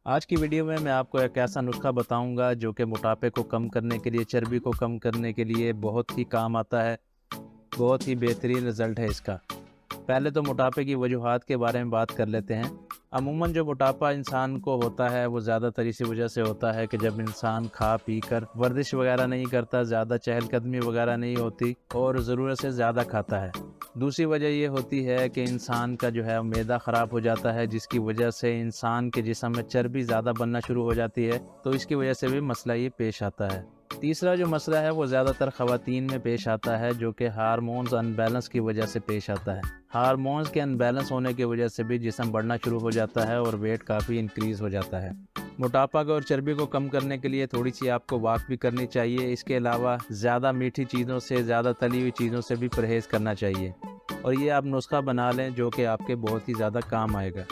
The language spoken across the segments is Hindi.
आज की वीडियो में मैं आपको एक ऐसा नुस्खा बताऊंगा जो कि मोटापे को कम करने के लिए, चर्बी को कम करने के लिए बहुत ही काम आता है। बहुत ही बेहतरीन रिज़ल्ट है इसका। पहले तो मोटापे की वजूहात के बारे में बात कर लेते हैं। अमूमन जो मोटापा इंसान को होता है वो ज़्यादातर इसी वजह से होता है कि जब इंसान खा पी कर वर्जिश वगैरह नहीं करता, ज़्यादा चहलकदमी वगैरह नहीं होती और ज़रूरत से ज़्यादा खाता है। दूसरी वजह ये होती है कि इंसान का जो है मैदा ख़राब हो जाता है, जिसकी वजह से इंसान के जिस्म में चर्बी ज़्यादा बनना शुरू हो जाती है, तो इसकी वजह से भी मसला ये पेश आता है। तीसरा जो मसला है वो ज़्यादातर ख़वातीन में पेश आता है, जो कि हार्मोन्स अनबैलेंस की वजह से पेश आता है। हार्मोन्स के अनबैलेंस होने की वजह से भी जिस्म बढ़ना शुरू हो जाता है और वेट काफ़ी इंक्रीज़ हो जाता है। मोटापा को और चर्बी को कम करने के लिए थोड़ी सी आपको वॉक भी करनी चाहिए। इसके अलावा ज़्यादा मीठी चीज़ों से, ज़्यादा तली हुई चीज़ों से भी परहेज़ करना चाहिए और ये आप नुस्खा बना लें जो कि आपके बहुत ही ज़्यादा काम आएगा।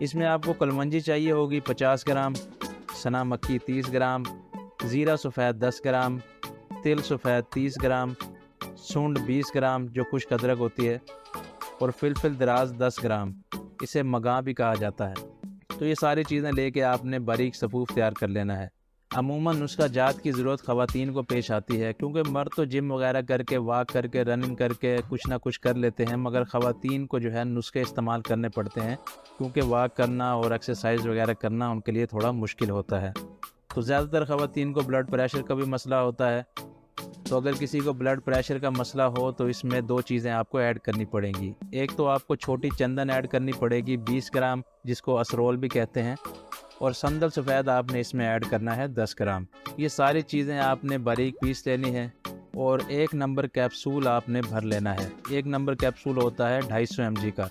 इसमें आपको कलवंजी चाहिए होगी 50 ग्राम, सना मक्खी 30 ग्राम, ज़ीरा सफ़ेद 10 ग्राम, तिल सफ़ेद 30 ग्राम, सूंड 20 ग्राम जो खुश्क अदरक होती है, और फिलफिल दराज 10 ग्राम, इसे मगा भी कहा जाता है। तो ये सारी चीज़ें लेके आपने बारीक सफ़ूफ तैयार कर लेना है। अमूमन नुस्खा जात की ज़रूरत ख़वातीन को पेश आती है, क्योंकि मर्द तो जिम वगैरह करके, वॉक करके, रनिंग करके कुछ ना कुछ कर लेते हैं, मगर ख़वातीन को जो है नुस्खे इस्तेमाल करने पड़ते हैं, क्योंकि वॉक करना और एक्सरसाइज वगैरह करना उनके लिए थोड़ा मुश्किल होता है। तो ज़्यादातर ख़वातीन को ब्लड प्रेशर का भी मसला होता है। तो अगर किसी को ब्लड प्रेशर का मसला हो तो इसमें 2 चीज़ें आपको ऐड करनी पड़ेंगी। एक तो आपको छोटी चंदन ऐड करनी पड़ेगी 20 ग्राम, जिसको असरोल भी कहते हैं, और संदल सफ़ेद आपने इसमें ऐड करना है 10 ग्राम। ये सारी चीज़ें आपने बारीक पीस लेनी है और 1 नंबर कैप्सूल आपने भर लेना है। 1 नंबर कैप्सूल होता है 250 mg का।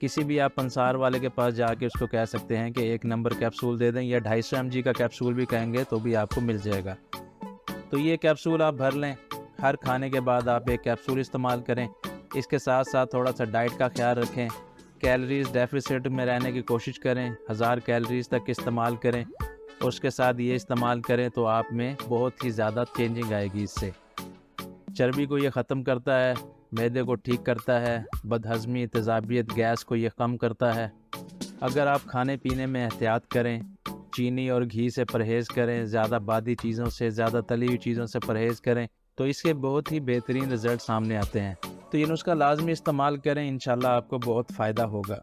किसी भी आप पंसार वाले के पास जाके उसको कह सकते हैं कि 1 नंबर कैप्सूल दे दें, या 250 mg का कैप्सूल भी कहेंगे तो भी आपको मिल जाएगा। तो ये कैप्सूल आप भर लें। हर खाने के बाद आप एक कैप्सूल इस्तेमाल करें। इसके साथ साथ थोड़ा सा डाइट का ख्याल रखें। कैलोरीज डेफिसिट में रहने की कोशिश करें, 1000 कैलोरीज तक इस्तेमाल करें, और उसके साथ ये इस्तेमाल करें तो आप में बहुत ही ज़्यादा चेंजिंग आएगी इससे। चर्बी को ये ख़त्म करता है, मैदे को ठीक करता है, बदहज़मी, तेज़ाबियत, गैस को ये कम करता है। अगर आप खाने पीने में एहतियात करें, चीनी और घी से परहेज़ करें, ज़्यादा बादी चीज़ों से, ज़्यादा तली हुई चीज़ों से परहेज़ करें, तो इसके बहुत ही बेहतरीन रिज़ल्ट सामने आते हैं। तो ये नुस्खा लाज़मी इस्तेमाल करें, इंशाल्लाह आपको बहुत फ़ायदा होगा।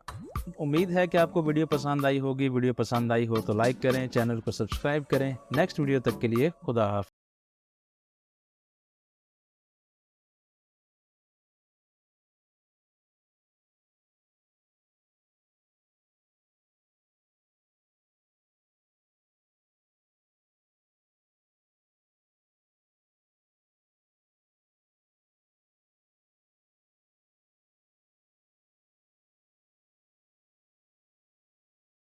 उम्मीद है कि आपको वीडियो पसंद आई होगी। वीडियो पसंद आई हो तो लाइक करें, चैनल को सब्सक्राइब करें। नेक्स्ट वीडियो तक के लिए खुदा हाफ़िज़।